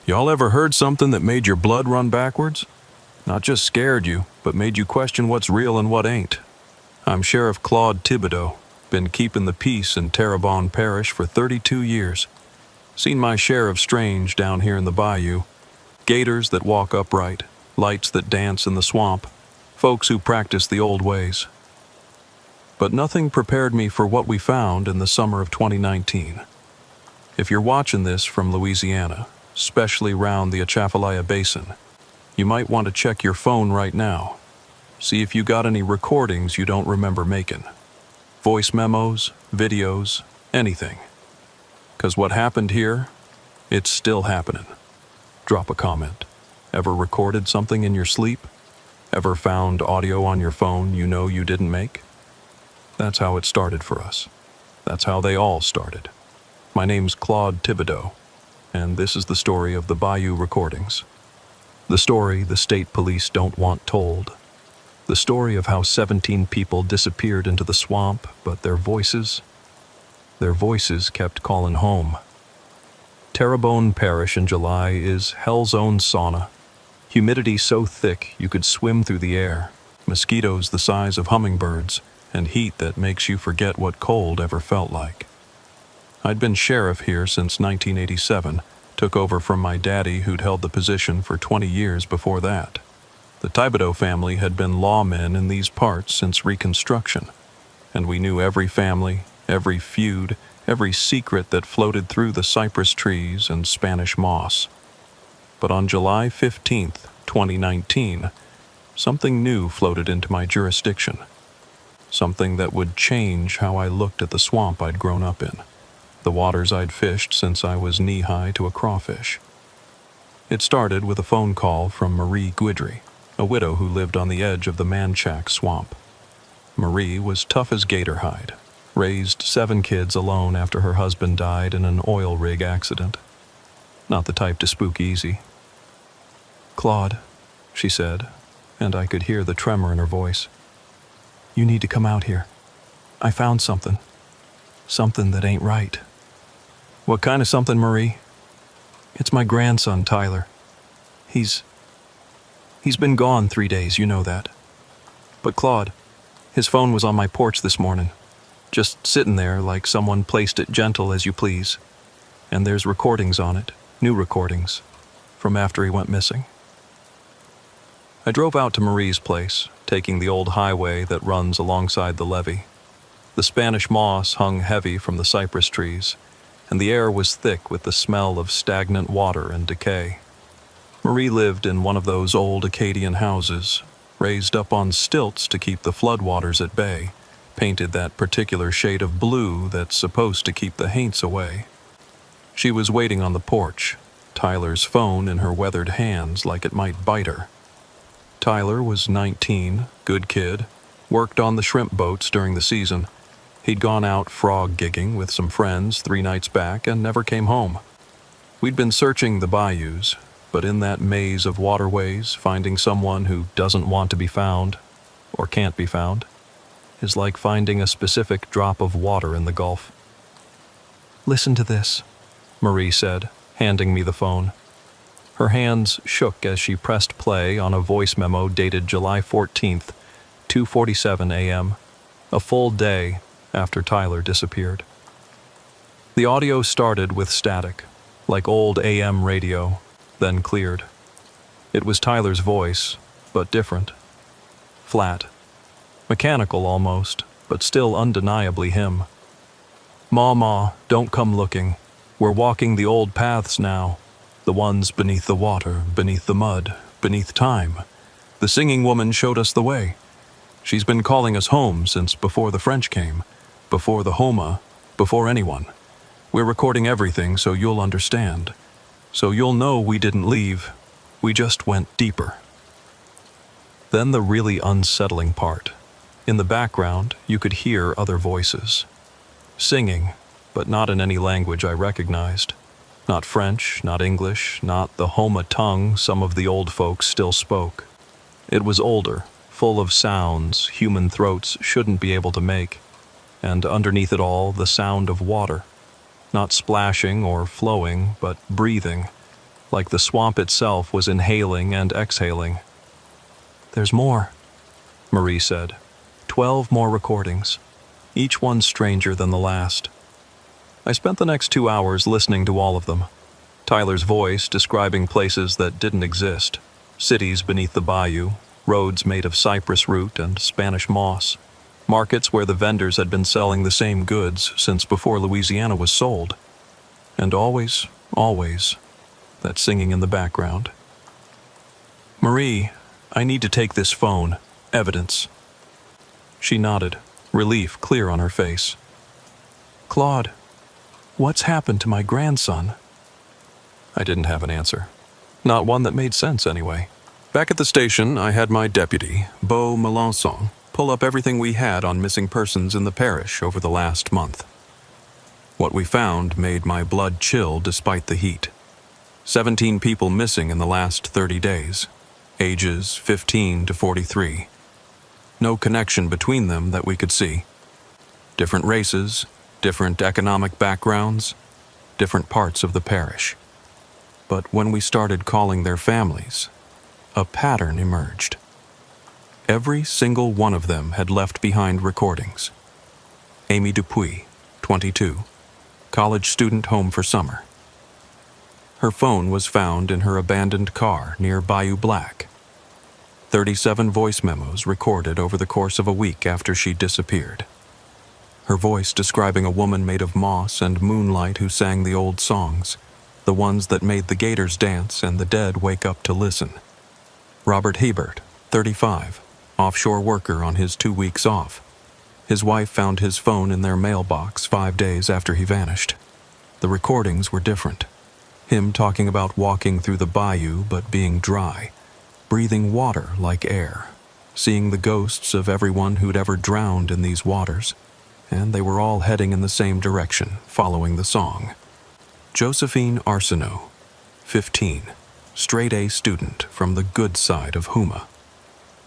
Y'all ever heard something that made your blood run backwards? Not just scared you, but made you question what's real and what ain't. I'm Sheriff Claude Thibodeau, been keeping the peace in Terrebonne Parish for 32 years. Seen my share of strange down here in the bayou. Gators that walk upright, lights that dance in the swamp, folks who practice the old ways. But nothing prepared me for what we found in the summer of 2019. If you're watching this from Louisiana, especially round the Atchafalaya Basin, you might want to check your phone right now. See if you got any recordings you don't remember making. Voice memos, videos, anything. 'Cause what happened here, it's still happening. Drop a comment. Ever recorded something in your sleep? Ever found audio on your phone you know you didn't make? That's how it started for us. That's how they all started. My name's Claude Thibodeau, and this is the story of the Bayou recordings. The story the state police don't want told. The story of how 17 people disappeared into the swamp, but their voices kept calling home. Terrebonne Parish in July is hell's own sauna. Humidity so thick you could swim through the air, mosquitoes the size of hummingbirds, and heat that makes you forget what cold ever felt like. I'd been sheriff here since 1987, took over from my daddy who'd held the position for 20 years before that. The Thibodeau family had been lawmen in these parts since Reconstruction, and we knew every family, every feud, every secret that floated through the cypress trees and Spanish moss. But on July 15th, 2019, something new floated into my jurisdiction. Something that would change how I looked at the swamp I'd grown up in, the waters I'd fished since I was knee-high to a crawfish. It started with a phone call from Marie Guidry, a widow who lived on the edge of the Manchac swamp. Marie was tough as gator hide, raised 7 kids alone after her husband died in an oil rig accident. Not the type to spook easy. "Claude," she said, and I could hear the tremor in her voice. "You need to come out here. I found something. Something that ain't right." "What kind of something, Marie?" "It's my grandson, Tyler. He's been gone 3 days, you know that. But Claude, his phone was on my porch this morning, just sitting there like someone placed it gentle as you please. And there's recordings on it, new recordings, from after he went missing." I drove out to Marie's place, taking the old highway that runs alongside the levee. The Spanish moss hung heavy from the cypress trees, and the air was thick with the smell of stagnant water and decay. Marie lived in one of those old Acadian houses, raised up on stilts to keep the floodwaters at bay, painted that particular shade of blue that's supposed to keep the haints away. She was waiting on the porch, Tyler's phone in her weathered hands like it might bite her. Tyler was 19, good kid, worked on the shrimp boats during the season. He'd gone out frog gigging with some friends 3 nights back and never came home. We'd been searching the bayous, but in that maze of waterways, finding someone who doesn't want to be found, or can't be found, is like finding a specific drop of water in the Gulf. "Listen to this," Marie said, handing me the phone. Her hands shook as she pressed play on a voice memo dated July 14th, 2:47 a.m., a full day after Tyler disappeared. The audio started with static, like old AM radio, then cleared. It was Tyler's voice, but different. Flat. Mechanical almost, but still undeniably him. "Ma, don't come looking. We're walking the old paths now. The ones beneath the water, beneath the mud, beneath time. The singing woman showed us the way. She's been calling us home since before the French came, before the Homa, before anyone. We're recording everything so you'll understand. So you'll know we didn't leave. We just went deeper." Then the really unsettling part. In the background, you could hear other voices. Singing, but not in any language I recognized. Not French, not English, not the Homa tongue some of the old folks still spoke. It was older, full of sounds human throats shouldn't be able to make, and underneath it all the sound of water. Not splashing or flowing, but breathing, like the swamp itself was inhaling and exhaling. "There's more," Marie said. 12 more recordings, each one stranger than the last. I spent the next 2 hours listening to all of them. Tyler's voice describing places that didn't exist, cities beneath the bayou, roads made of cypress root and Spanish moss, markets where the vendors had been selling the same goods since before Louisiana was sold. And always, that singing in the background. "Marie, I need to take this phone. Evidence." She nodded, relief clear on her face. "Claude, what's happened to my grandson?" I didn't have an answer. Not one that made sense, anyway. Back at the station, I had my deputy, Beau Melançon, pull up everything we had on missing persons in the parish over the last month. What we found made my blood chill despite the heat. 17 people missing in the last 30 days, ages 15 to 43. No connection between them that we could see. Different races, different economic backgrounds, different parts of the parish. But when we started calling their families, a pattern emerged. Every single one of them had left behind recordings. Amy Dupuis, 22, college student home for summer. Her phone was found in her abandoned car near Bayou Black. 37 voice memos recorded over the course of a week after she disappeared. Her voice describing a woman made of moss and moonlight who sang the old songs, the ones that made the gators dance and the dead wake up to listen. Robert Hebert, 35, offshore worker on his 2 weeks off. His wife found his phone in their mailbox 5 days after he vanished. The recordings were different. Him talking about walking through the bayou but being dry, breathing water like air, seeing the ghosts of everyone who'd ever drowned in these waters, and they were all heading in the same direction, following the song. Josephine Arsenault, 15, straight-A student from the good side of Houma.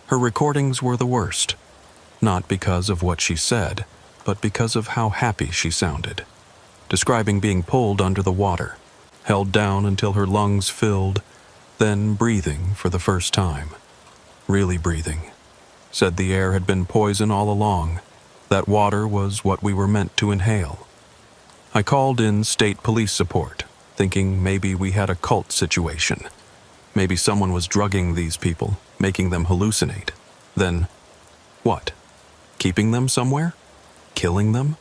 Her recordings were the worst, not because of what she said, but because of how happy she sounded, describing being pulled under the water, held down until her lungs filled, then breathing for the first time. Really breathing. Said the air had been poison all along, that water was what we were meant to inhale. I called in state police support, thinking maybe we had a cult situation. Maybe someone was drugging these people, making them hallucinate. Then, what? Keeping them somewhere? Killing them?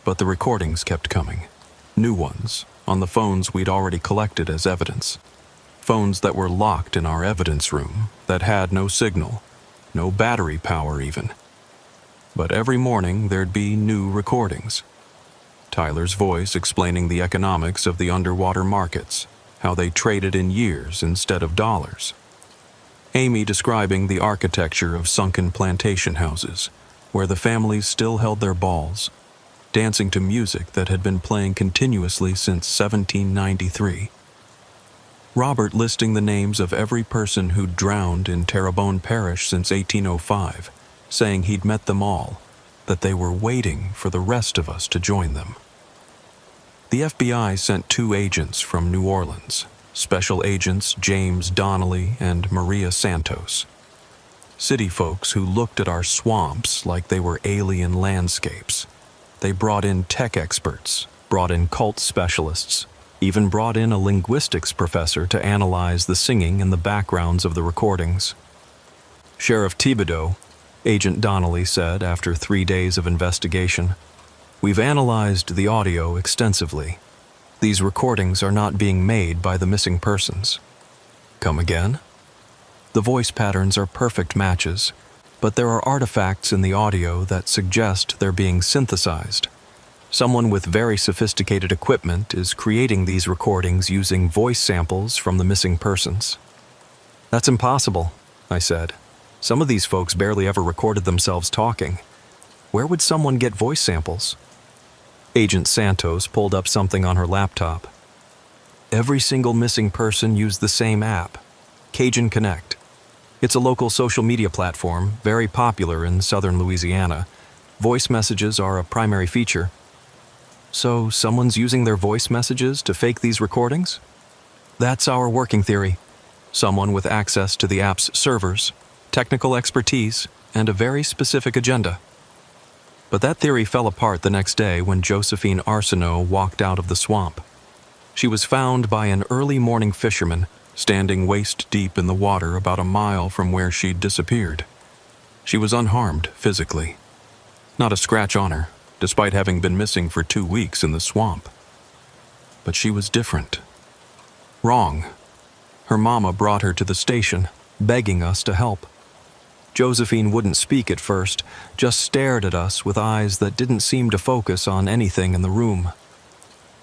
But the recordings kept coming. New ones, on the phones we'd already collected as evidence. Phones that were locked in our evidence room, that had no signal, no battery power even. But every morning there'd be new recordings. Tyler's voice explaining the economics of the underwater markets, how they traded in years instead of dollars. Amy describing the architecture of sunken plantation houses, where the families still held their balls, dancing to music that had been playing continuously since 1793. Robert listing the names of every person who'd drowned in Terrebonne Parish since 1805, saying he'd met them all, that they were waiting for the rest of us to join them. The FBI sent 2 agents from New Orleans, Special Agents James Donnelly and Maria Santos. City folks who looked at our swamps like they were alien landscapes. They brought in tech experts, brought in cult specialists, even brought in a linguistics professor to analyze the singing and the backgrounds of the recordings. Sheriff Thibodeau, Agent Donnelly said after 3 days of investigation, "We've analyzed the audio extensively. These recordings are not being made by the missing persons." Come again? The voice patterns are perfect matches, but there are artifacts in the audio that suggest they're being synthesized. Someone with very sophisticated equipment is creating these recordings using voice samples from the missing persons. "That's impossible," I said. "Some of these folks barely ever recorded themselves talking. Where would someone get voice samples?" Agent Santos pulled up something on her laptop. Every single missing person used the same app, Cajun Connect. It's a local social media platform, very popular in southern Louisiana. Voice messages are a primary feature. So someone's using their voice messages to fake these recordings? That's our working theory. Someone with access to the app's servers, technical expertise, and a very specific agenda. But that theory fell apart the next day when Josephine Arsenault walked out of the swamp. She was found by an early morning fisherman standing waist-deep in the water about a mile from where she'd disappeared. She was unharmed physically. Not a scratch on her, despite having been missing for 2 weeks in the swamp. But she was different. Wrong. Her mama brought her to the station, begging us to help. Josephine wouldn't speak at first, just stared at us with eyes that didn't seem to focus on anything in the room.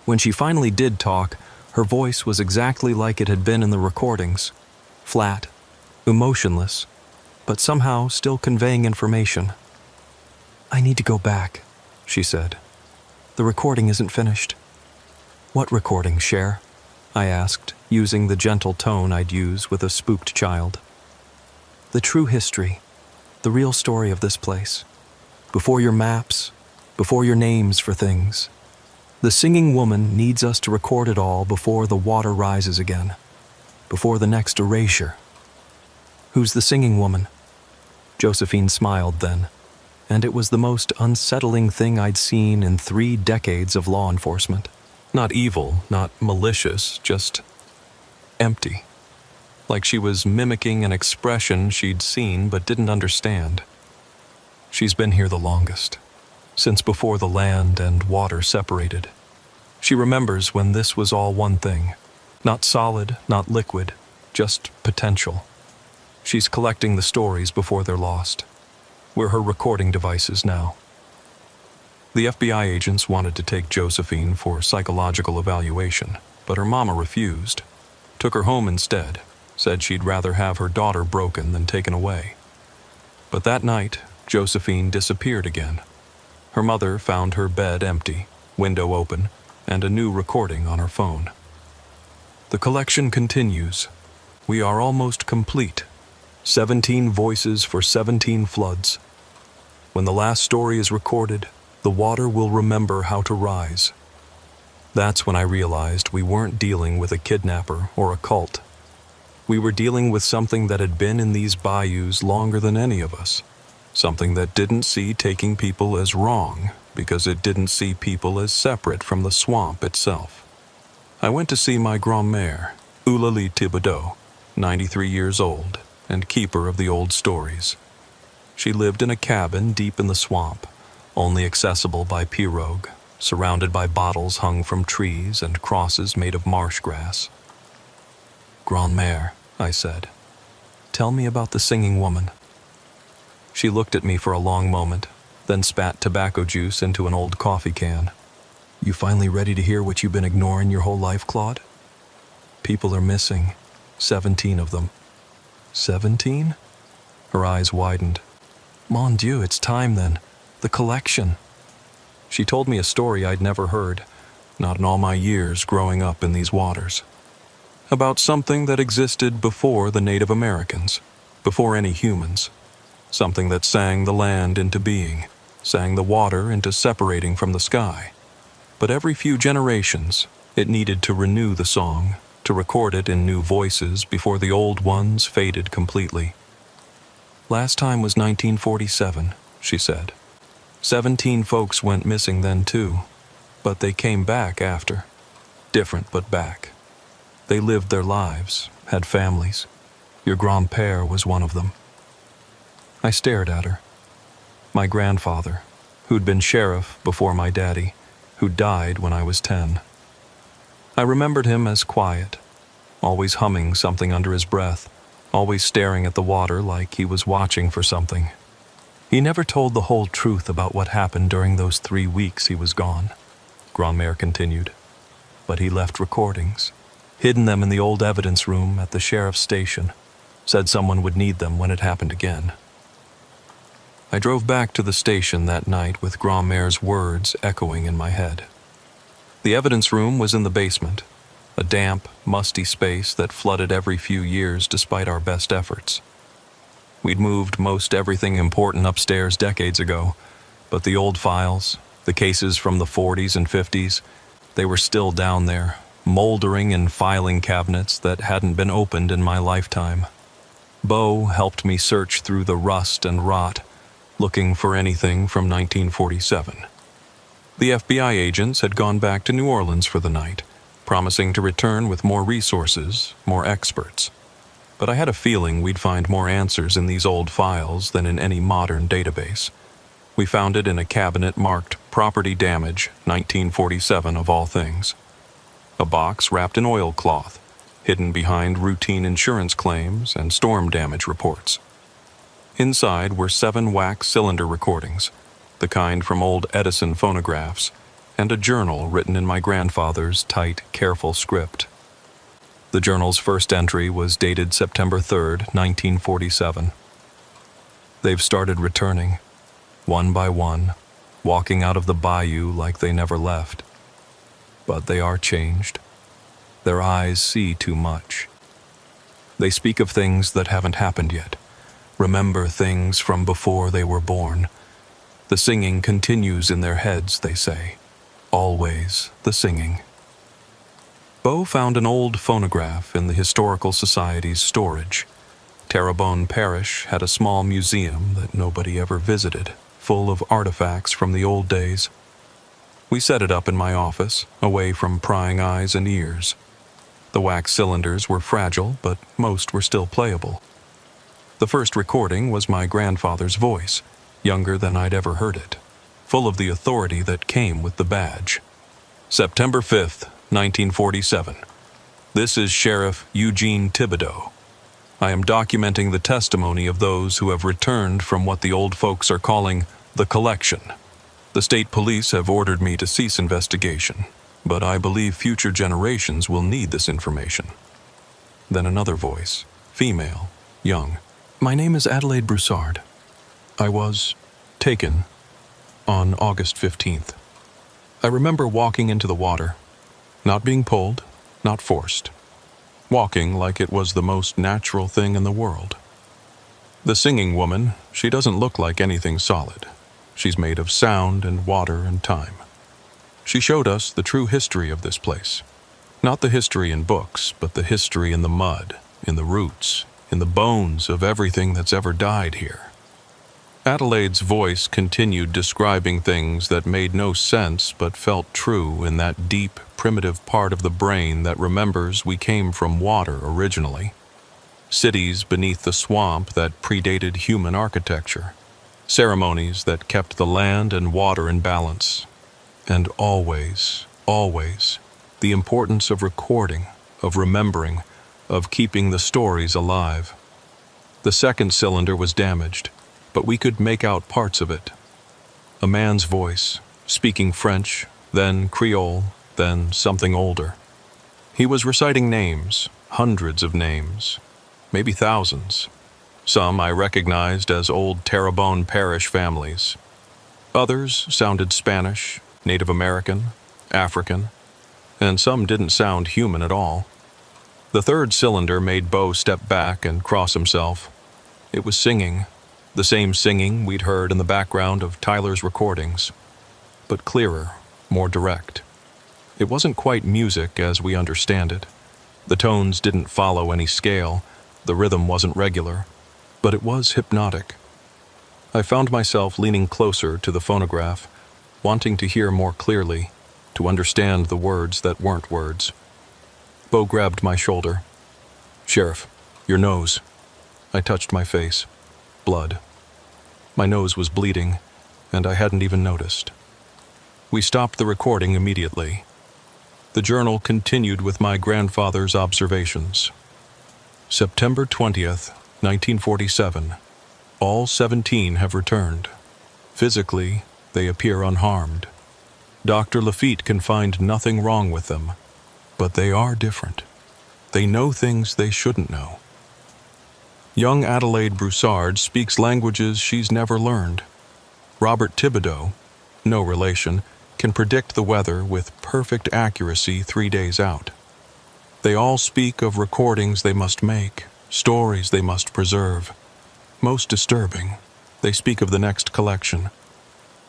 When she finally did talk, her voice was exactly like it had been in the recordings. Flat, emotionless, but somehow still conveying information. "I need to go back," she said. "The recording isn't finished." "What recording, Cher?" I asked, using the gentle tone I'd use with a spooked child. "The true history, the real story of this place. Before your maps, before your names for things. The singing woman needs us to record it all before the water rises again, before the next erasure." "Who's the singing woman?" Josephine smiled then, and it was the most unsettling thing I'd seen in 3 decades of law enforcement. Not evil, not malicious, just empty. Like she was mimicking an expression she'd seen but didn't understand. "She's been here the longest, since before the land and water separated. She remembers when this was all one thing, not solid, not liquid, just potential. She's collecting the stories before they're lost. We're her recording devices now." The FBI agents wanted to take Josephine for psychological evaluation, but her mama refused. Took her home instead, said she'd rather have her daughter broken than taken away. But that night, Josephine disappeared again. Her mother found her bed empty, window open, and a new recording on her phone. The collection continues. We are almost complete. 17 voices for 17 floods. When the last story is recorded, the water will remember how to rise. That's when I realized we weren't dealing with a kidnapper or a cult. We were dealing with something that had been in these bayous longer than any of us. Something that didn't see taking people as wrong because it didn't see people as separate from the swamp itself. I went to see my grand-mère, Eulalie Thibodeau, 93 years old, and keeper of the old stories. She lived in a cabin deep in the swamp, only accessible by pirogue, surrounded by bottles hung from trees and crosses made of marsh grass. "Grand-mère," I said, "tell me about the singing woman." She looked at me for a long moment, then spat tobacco juice into an old coffee can. "You finally ready to hear what you've been ignoring your whole life, Claude? People are missing, 17 of them." 17? Her eyes widened. "Mon Dieu, it's time then. The collection." She told me a story I'd never heard, not in all my years growing up in these waters. About something that existed before the Native Americans, before any humans. Something that sang the land into being, sang the water into separating from the sky. But every few generations, it needed to renew the song, to record it in new voices before the old ones faded completely. "Last time was 1947, she said. 17 folks went missing then too, but they came back after. Different but back. They lived their lives, had families. Your grand-père was one of them." I stared at her. My grandfather, who'd been sheriff before my daddy, who died when I was 10. I remembered him as quiet, always humming something under his breath, always staring at the water like he was watching for something. He never told the whole truth about what happened during those 3 weeks he was gone, Grand-mère continued. But he left recordings, hidden them in the old evidence room at the sheriff's station, said someone would need them when it happened again. I drove back to the station that night with Grand-mère's words echoing in my head. The evidence room was in the basement, a damp, musty space that flooded every few years despite our best efforts. We'd moved most everything important upstairs decades ago, but the old files, the cases from the 40s and 50s, they were still down there, moldering in filing cabinets that hadn't been opened in my lifetime. Bo helped me search through the rust and rot, looking for anything from 1947. The FBI agents had gone back to New Orleans for the night, promising to return with more resources, more experts. But I had a feeling we'd find more answers in these old files than in any modern database. We found it in a cabinet marked Property Damage, 1947 of all things. A box wrapped in oilcloth, hidden behind routine insurance claims and storm damage reports. Inside were 7 wax cylinder recordings, the kind from old Edison phonographs, and a journal written in my grandfather's tight, careful script. The journal's first entry was dated September 3rd, 1947. They've started returning, one by one, walking out of the bayou like they never left. But they are changed. Their eyes see too much. They speak of things that haven't happened yet, remember things from before they were born. The singing continues in their heads, they say. Always the singing. Bo found an old phonograph in the Historical Society's storage. Terrebonne Parish had a small museum that nobody ever visited, full of artifacts from the old days. We set it up in my office, away from prying eyes and ears. The wax cylinders were fragile, but most were still playable. The first recording was my grandfather's voice, younger than I'd ever heard it, full of the authority that came with the badge. September 5th, 1947. This is Sheriff Eugene Thibodeau. I am documenting the testimony of those who have returned from what the old folks are calling the collection. The state police have ordered me to cease investigation, but I believe future generations will need this information. Then another voice, female, young. My name is Adelaide Broussard. I was taken on August 15th. I remember walking into the water, not being pulled, not forced, walking like it was the most natural thing in the world. The singing woman, she doesn't look like anything solid. She's made of sound and water and time. She showed us the true history of this place. Not the history in books, but the history in the mud, in the roots, in the bones of everything that's ever died here. Adelaide's voice continued describing things that made no sense but felt true in that deep, primitive part of the brain that remembers we came from water originally. Cities beneath the swamp that predated human architecture. Ceremonies that kept the land and water in balance. And always, always, the importance of recording, of remembering, of keeping the stories alive. The second cylinder was damaged, but we could make out parts of it. A man's voice, speaking French, then Creole, then something older. He was reciting names, hundreds of names, maybe thousands. Some I recognized as old Terrebonne Parish families. Others sounded Spanish, Native American, African, and some didn't sound human at all. The third cylinder made Bo step back and cross himself. It was singing, the same singing we'd heard in the background of Tyler's recordings, but clearer, more direct. It wasn't quite music as we understand it. The tones didn't follow any scale, the rhythm wasn't regular, but it was hypnotic. I found myself leaning closer to the phonograph, wanting to hear more clearly, to understand the words that weren't words. Bo grabbed my shoulder. "Sheriff, your nose." I touched my face. Blood. My nose was bleeding, and I hadn't even noticed. We stopped the recording immediately. The journal continued with my grandfather's observations. September 20th, 1947. All 17 have returned. Physically, they appear unharmed. Dr. Lafitte can find nothing wrong with them, but they are different. They know things they shouldn't know. Young Adelaide Broussard speaks languages she's never learned. Robert Thibodeau, no relation, can predict the weather with perfect accuracy 3 days out. They all speak of recordings they must make, stories they must preserve. Most disturbing, they speak of the next collection.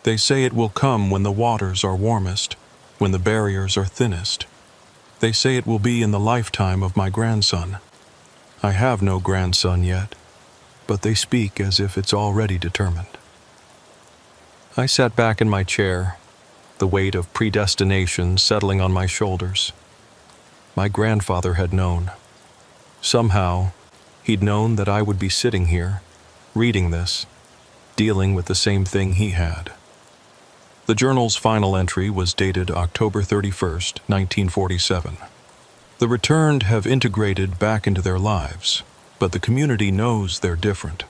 They say it will come when the waters are warmest, when the barriers are thinnest. They say it will be in the lifetime of my grandson. I have no grandson yet, but they speak as if it's already determined. I sat back in my chair, the weight of predestination settling on my shoulders. My grandfather had known. Somehow, he'd known that I would be sitting here, reading this, dealing with the same thing he had. The journal's final entry was dated October 31st, 1947. The returned have integrated back into their lives, but the community knows they're different.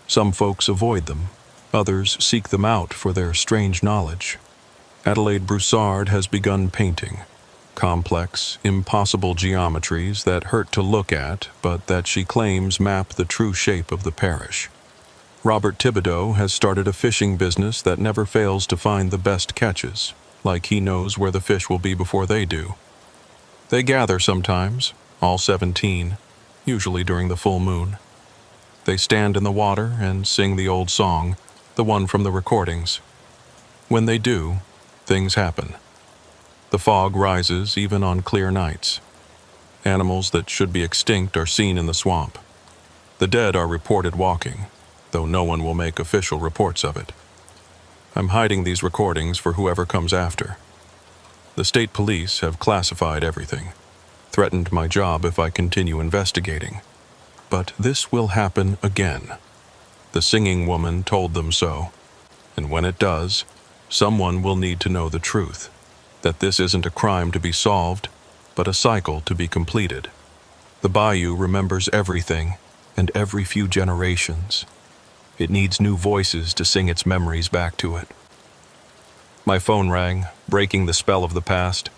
Some folks avoid them, others seek them out for their strange knowledge. Adelaide Broussard has begun painting complex, impossible geometries that hurt to look at, but that she claims map the true shape of the parish. Robert Thibodeau has started a fishing business that never fails to find the best catches, like he knows where the fish will be before they do. They gather sometimes, all 17, usually during the full moon. They stand in the water and sing the old song, the one from the recordings. When they do, things happen. The fog rises even on clear nights. Animals that should be extinct are seen in the swamp. The dead are reported walking, though no one will make official reports of it. I'm hiding these recordings for whoever comes after. The state police have classified everything, threatened my job if I continue investigating. But this will happen again. The singing woman told them so, and when it does, someone will need to know the truth, that this isn't a crime to be solved, but a cycle to be completed. The bayou remembers everything, and every few generations. It needs new voices to sing its memories back to it. My phone rang, breaking the spell of the past.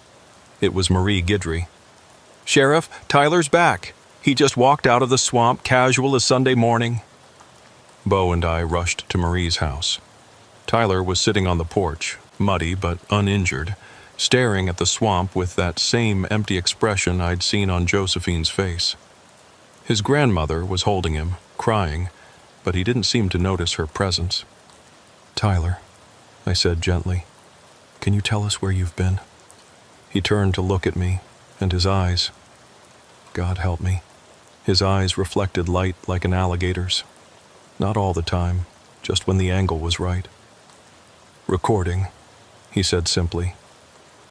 It was Marie Guidry. "Sheriff, Tyler's back. He just walked out of the swamp casual as Sunday morning." Bo and I rushed to Marie's house. Tyler was sitting on the porch, muddy but uninjured, staring at the swamp with that same empty expression I'd seen on Josephine's face. His grandmother was holding him, crying, but he didn't seem to notice her presence. "Tyler," I said gently, "can you tell us where you've been?" He turned to look at me, and his eyes, God help me, his eyes reflected light like an alligator's. Not all the time, just when the angle was right. "Recording," he said simply.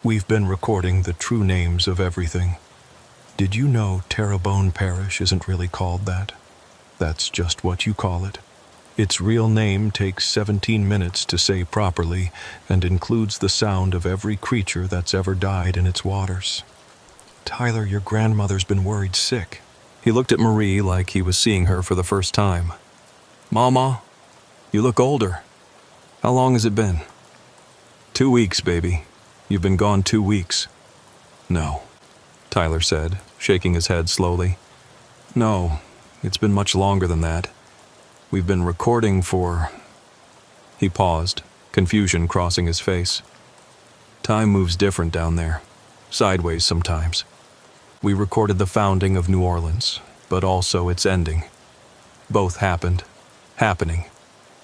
"We've been recording the true names of everything. Did you know Terrebonne Parish isn't really called that? That's just what you call it. Its real name takes 17 minutes to say properly and includes the sound of every creature that's ever died in its waters." "Tyler, your grandmother's been worried sick." He looked at Marie like he was seeing her for the first time. "Mama, you look older. How long has it been?" 2 weeks, baby. You've been gone 2 weeks." "No," Tyler said, shaking his head slowly. "No, it's been much longer than that. We've been recording for..." He paused, confusion crossing his face. "Time moves different down there, sideways sometimes. We recorded the founding of New Orleans, but also its ending. Both happened, happening,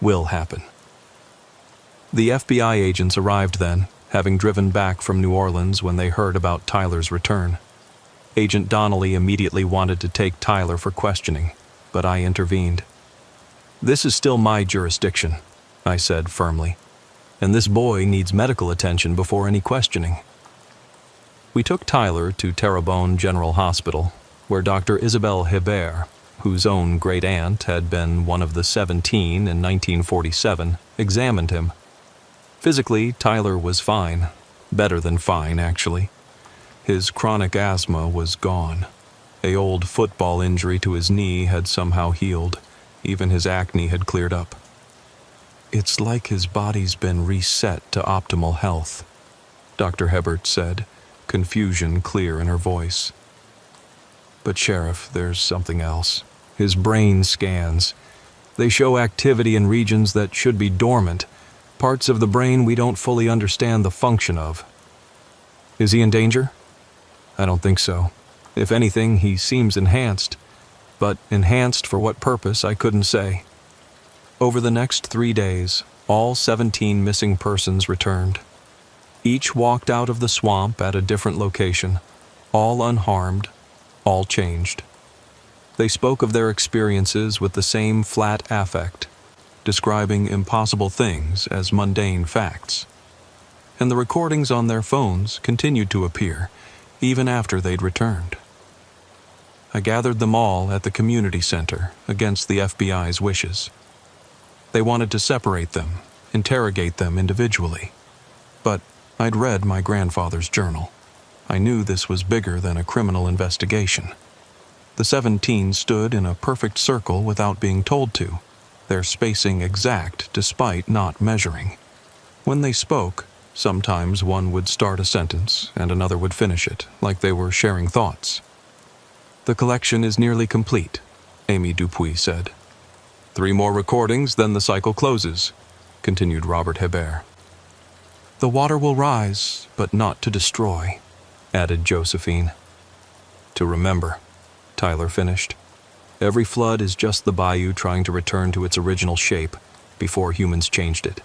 will happen." The FBI agents arrived then, having driven back from New Orleans when they heard about Tyler's return. Agent Donnelly immediately wanted to take Tyler for questioning, but I intervened. "This is still my jurisdiction," I said firmly, "and this boy needs medical attention before any questioning." We took Tyler to Terrebonne General Hospital, where Dr. Isabelle Hebert, whose own great-aunt had been one of the 17 in 1947, examined him. Physically, Tyler was fine. Better than fine, actually. His chronic asthma was gone. An old football injury to his knee had somehow healed. Even his acne had cleared up. "It's like his body's been reset to optimal health," Dr. Hebert said, confusion clear in her voice. "But Sheriff, there's something else. His brain scans. They show activity in regions that should be dormant, parts of the brain we don't fully understand the function of." "Is he in danger?" "I don't think so. If anything, he seems enhanced. But enhanced for what purpose, I couldn't say." Over the next 3 days, all 17 missing persons returned. Each walked out of the swamp at a different location. all unharmed, all changed. They spoke of their experiences with the same flat affect, describing impossible things as mundane facts. And the recordings on their phones continued to appear, even after they'd returned. I gathered them all at the community center against the FBI's wishes. They wanted to separate them, interrogate them individually. But I'd read my grandfather's journal. I knew this was bigger than a criminal investigation. The 17 stood in a perfect circle without being told to, their spacing exact despite not measuring. When they spoke, sometimes one would start a sentence and another would finish it, like they were sharing thoughts. "The collection is nearly complete," Amy Dupuis said. "3 more recordings, then the cycle closes," continued Robert Hebert. "The water will rise, but not to destroy," added Josephine. "To remember," Tyler finished. "Every flood is just the bayou trying to return to its original shape before humans changed it."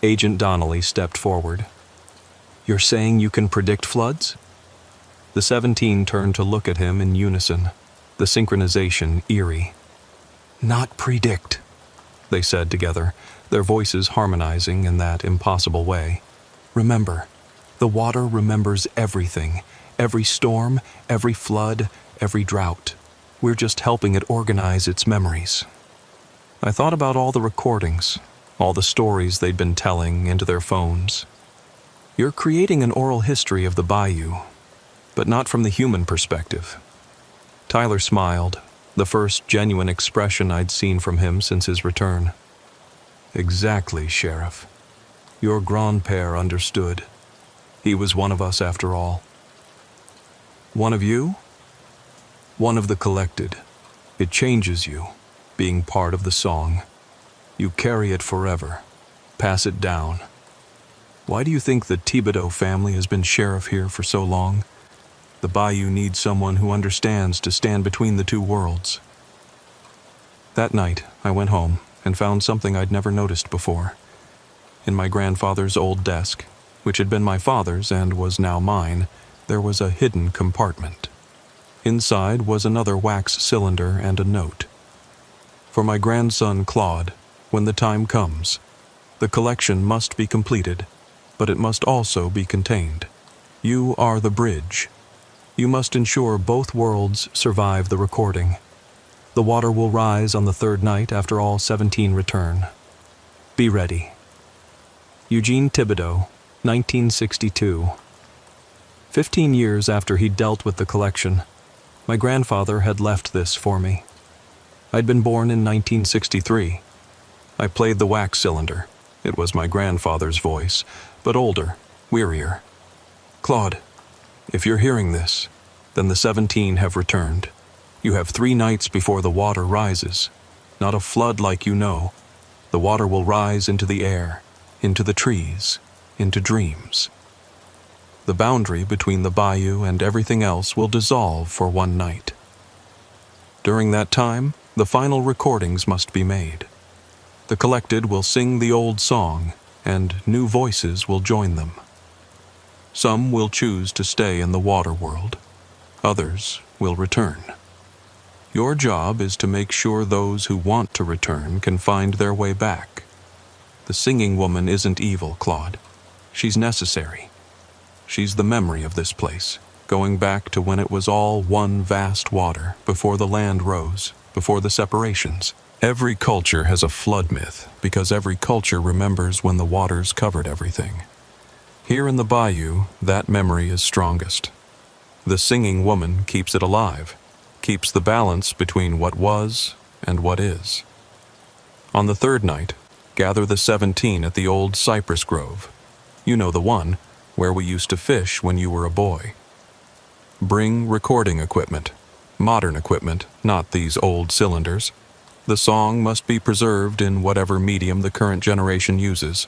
Agent Donnelly stepped forward. "You're saying you can predict floods?" The 17 turned to look at him in unison, the synchronization eerie. "Not predict," they said together, their voices harmonizing in that impossible way. "Remember. The water remembers everything, every storm, every flood, every drought. We're just helping it organize its memories." I thought about all the recordings, all the stories they'd been telling into their phones. "You're creating an oral history of the bayou, but not from the human perspective." Tyler smiled, the first genuine expression I'd seen from him since his return. "Exactly, Sheriff. Your grand-père understood. He was one of us after all." "One of you?" "One of the collected. It changes you, being part of the song. You carry it forever, pass it down. Why do you think the Thibodeau family has been sheriff here for so long? The bayou needs someone who understands to stand between the two worlds." That night, I went home and found something I'd never noticed before. In my grandfather's old desk, which had been my father's and was now mine, there was a hidden compartment. Inside was another wax cylinder and a note. "For my grandson Claude, when the time comes, the collection must be completed, but it must also be contained. You are the bridge. You must ensure both worlds survive the recording. The water will rise on the 3rd night after all 17 return. Be ready. Eugene Thibodeau, 1962. 15 years after he'd dealt with the collection, my grandfather had left this for me. I'd been born in 1963. I played the wax cylinder. It was my grandfather's voice, but older, wearier. "Claude, if you're hearing this, then the 17 have returned. You have 3 nights before the water rises. Not a flood like you know. The water will rise into the air, into the trees, into dreams. The boundary between the bayou and everything else will dissolve for 1 night. During that time, the final recordings must be made. The collected will sing the old song, and new voices will join them. Some will choose to stay in the water world. Others will return. Your job is to make sure those who want to return can find their way back. The singing woman isn't evil, Claude. She's necessary. She's the memory of this place, going back to when it was all one vast water, before the land rose, before the separations. Every culture has a flood myth, because every culture remembers when the waters covered everything. Here in the bayou, that memory is strongest. The singing woman keeps it alive, keeps the balance between what was and what is. On the 3rd night, gather the 17 at the old cypress grove. You know the one, where we used to fish when you were a boy. Bring recording equipment, modern equipment, not these old cylinders. The song must be preserved in whatever medium the current generation uses.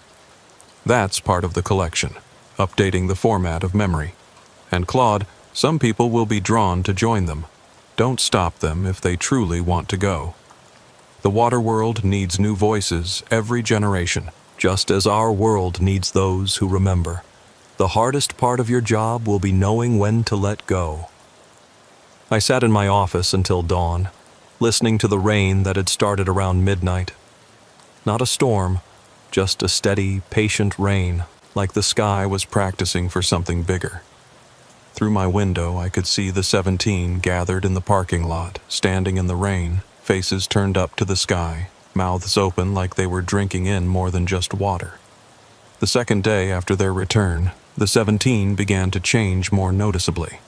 That's part of the collection, updating the format of memory. And Claude, some people will be drawn to join them. Don't stop them if they truly want to go. The water world needs new voices every generation, just as our world needs those who remember. The hardest part of your job will be knowing when to let go. I sat in my office until dawn, listening to the rain that had started around midnight. Not a storm, just a steady, patient rain, like the sky was practicing for something bigger. Through my window, I could see the 17 gathered in the parking lot, standing in the rain, faces turned up to the sky, mouths open like they were drinking in more than just water. The second day after their return, the 17 began to change more noticeably.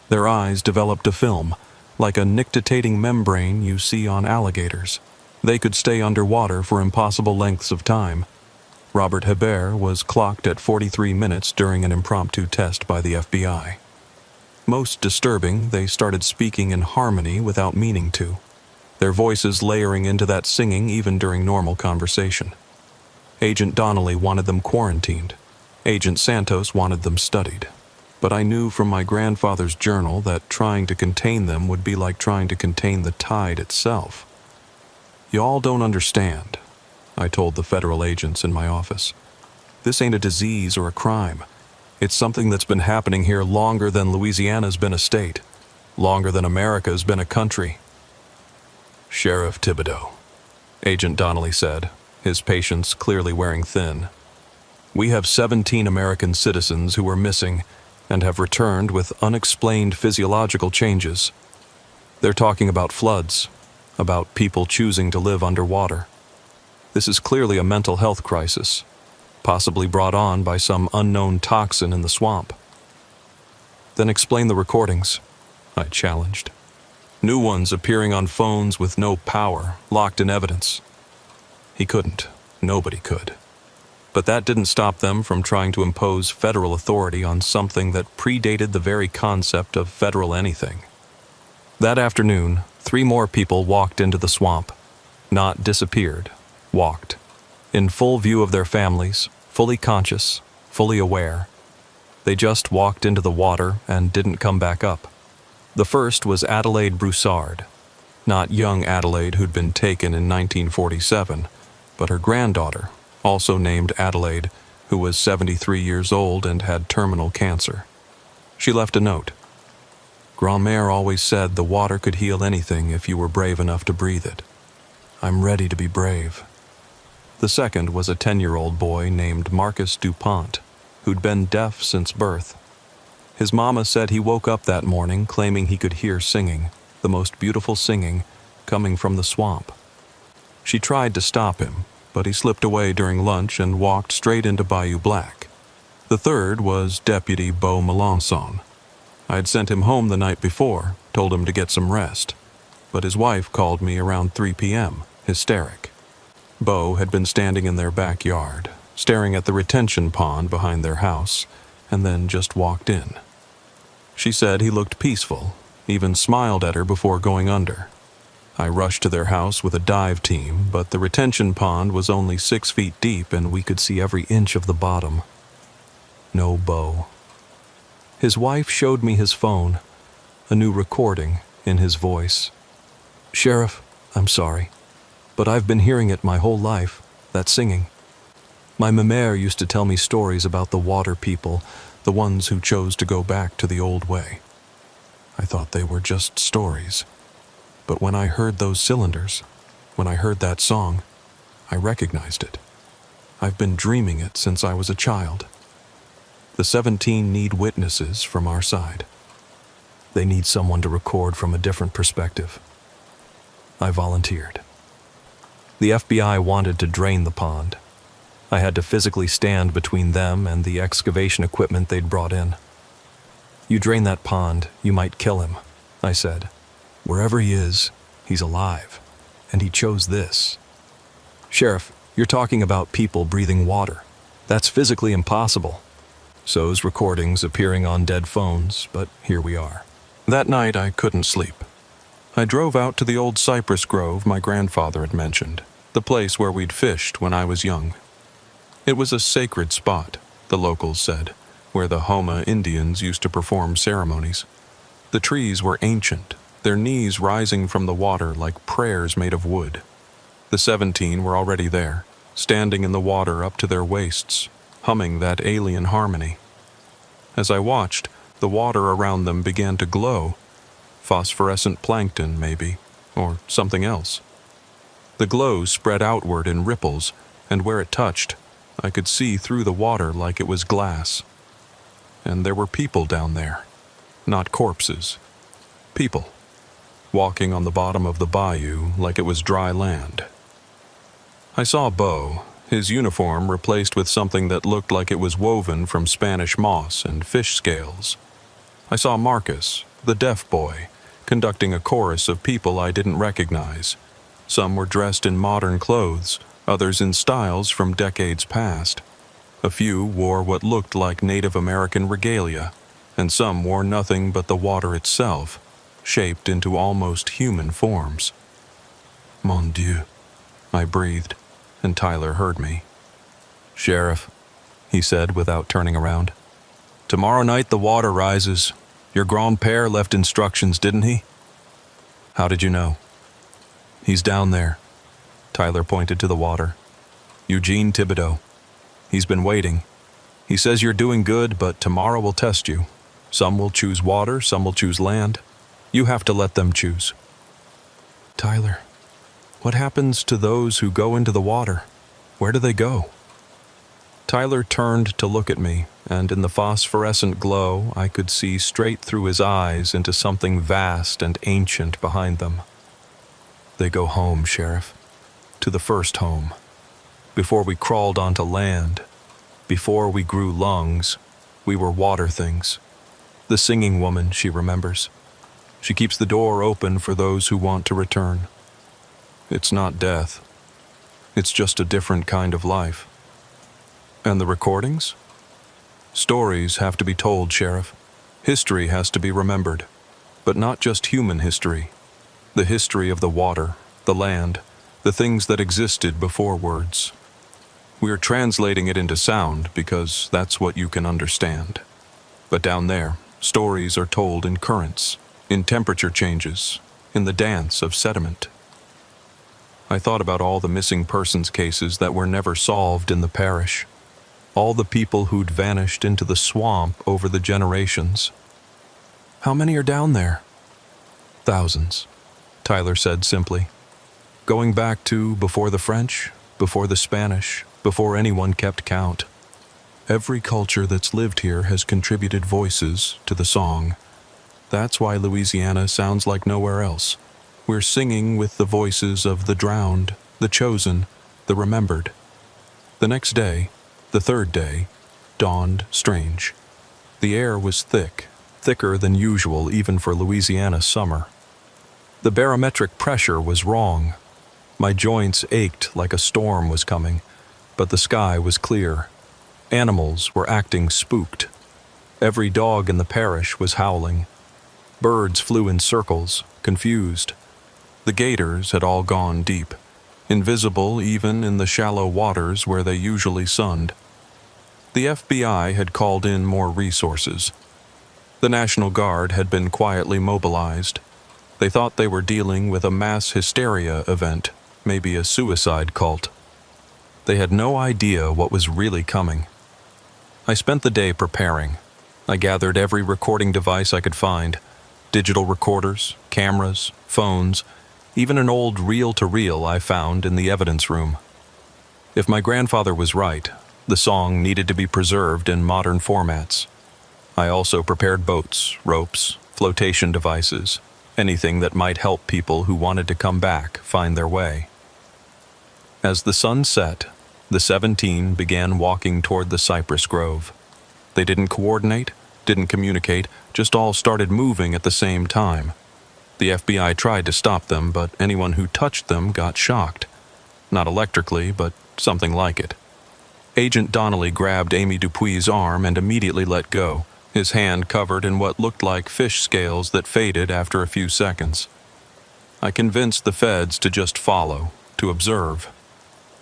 Their eyes developed a film, like a nictitating membrane you see on alligators. They could stay underwater for impossible lengths of time. Robert Hebert was clocked at 43 minutes during an impromptu test by the FBI. Most disturbing, they started speaking in harmony without meaning to, their voices layering into that singing even during normal conversation. Agent Donnelly wanted them quarantined. Agent Santos wanted them studied. But I knew from my grandfather's journal that trying to contain them would be like trying to contain the tide itself. "Y'all don't understand," I told the federal agents in my office. "This ain't a disease or a crime. It's something that's been happening here longer than Louisiana's been a state, longer than America's been a country." "Sheriff Thibodeau," Agent Donnelly said, his patience clearly wearing thin. "We have 17 American citizens who were missing and have returned with unexplained physiological changes. They're talking about floods, about people choosing to live underwater. This is clearly a mental health crisis, possibly brought on by some unknown toxin in the swamp." "Then explain the recordings," I challenged. "New ones appearing on phones with no power, locked in evidence." He couldn't. Nobody could. But that didn't stop them from trying to impose federal authority on something that predated the very concept of federal anything. That afternoon, 3 more people walked into the swamp. Not disappeared, walked. In full view of their families, fully conscious, fully aware. They just walked into the water and didn't come back up. The first was Adelaide Broussard. Not young Adelaide who'd been taken in 1947, but her granddaughter, also named Adelaide, who was 73 years old and had terminal cancer. She left a note. "Grand-mère always said the water could heal anything if you were brave enough to breathe it. I'm ready to be brave." The second was a 10-year-old boy named Marcus DuPont, who'd been deaf since birth. His mama said he woke up that morning claiming he could hear singing, the most beautiful singing, coming from the swamp. She tried to stop him, but he slipped away during lunch and walked straight into Bayou Black. The third was Deputy Beau Melanson. I had sent him home the night before, told him to get some rest, but his wife called me around 3 p.m., hysteric. Beau had been standing in their backyard, staring at the retention pond behind their house, and then just walked in. She said he looked peaceful, even smiled at her before going under. I rushed to their house with a dive team, but the retention pond was only 6 feet deep and we could see every inch of the bottom. No Beau. His wife showed me his phone, a new recording in his voice. "Sheriff, I'm sorry, but I've been hearing it my whole life, that singing. My mère used to tell me stories about the water people, the ones who chose to go back to the old way. I thought they were just stories. But when I heard those cylinders, when I heard that song, I recognized it. I've been dreaming it since I was a child. The 17 need witnesses from our side. They need someone to record from a different perspective." I volunteered. The FBI wanted to drain the pond. I had to physically stand between them and the excavation equipment they'd brought in. "You drain that pond, you might kill him," I said. "Wherever he is, he's alive, and he chose this." "Sheriff, you're talking about people breathing water. That's physically impossible." So's recordings appearing on dead phones, but here we are. That night I couldn't sleep. I drove out to the old cypress grove my grandfather had mentioned, the place where we'd fished when I was young. It was a sacred spot, the locals said, where the Houma Indians used to perform ceremonies. The trees were ancient, their knees rising from the water like prayers made of wood. The 17 were already there, standing in the water up to their waists, humming that alien harmony. As I watched, the water around them began to glow. Phosphorescent plankton, maybe, or something else. The glow spread outward in ripples, and where it touched, I could see through the water like it was glass. And there were people down there. Not corpses. People. Walking on the bottom of the bayou like it was dry land. I saw Beau, his uniform replaced with something that looked like it was woven from Spanish moss and fish scales. I saw Marcus, the deaf boy, conducting a chorus of people I didn't recognize. Some were dressed in modern clothes, others in styles from decades past. A few wore what looked like Native American regalia, and some wore nothing but the water itself, shaped into almost human forms. Mon Dieu, I breathed, and Tyler heard me. Sheriff, he said without turning around. Tomorrow night the water rises. Your grand-père left instructions, didn't he? How did you know? He's down there. Tyler pointed to the water. Eugene Thibodeau. He's been waiting. He says you're doing good, but tomorrow will test you. Some will choose water, some will choose land. You have to let them choose. Tyler, what happens to those who go into the water? Where do they go? Tyler turned to look at me, and in the phosphorescent glow, I could see straight through his eyes into something vast and ancient behind them. They go home, Sheriff. To the first home. Before we crawled onto land, before we grew lungs, we were water things. The singing woman, she remembers. She keeps the door open for those who want to return. It's not death. It's just a different kind of life. And the recordings? Stories have to be told, Sheriff. History has to be remembered. But not just human history. The history of the water, the land, the things that existed before words. We're translating it into sound because that's what you can understand. But down there, stories are told in currents, in temperature changes, in the dance of sediment. I thought about all the missing persons cases that were never solved in the parish. All the people who'd vanished into the swamp over the generations. How many are down there? Thousands, Tyler said simply. Going back to before the French, before the Spanish, before anyone kept count. Every culture that's lived here has contributed voices to the song. That's why Louisiana sounds like nowhere else. We're singing with the voices of the drowned, the chosen, the remembered. The next day, the third day, dawned strange. The air was thick, thicker than usual even for Louisiana summer. The barometric pressure was wrong. My joints ached like a storm was coming, but the sky was clear. Animals were acting spooked. Every dog in the parish was howling. Birds flew in circles, confused. The gators had all gone deep, invisible even in the shallow waters where they usually sunned. The FBI had called in more resources. The National Guard had been quietly mobilized. They thought they were dealing with a mass hysteria event, maybe a suicide cult. They had no idea what was really coming. I spent the day preparing. I gathered every recording device I could find. Digital recorders, cameras, phones, even an old reel-to-reel I found in the evidence room. If my grandfather was right, the song needed to be preserved in modern formats. I also prepared boats, ropes, flotation devices, anything that might help people who wanted to come back find their way. As the sun set, the 17 began walking toward the cypress grove. They didn't coordinate, didn't communicate, just all started moving at the same time. The FBI tried to stop them, but anyone who touched them got shocked. Not electrically, but something like it. Agent Donnelly grabbed Amy Dupuy's arm and immediately let go, his hand covered in what looked like fish scales that faded after a few seconds. I convinced the feds to just follow, to observe.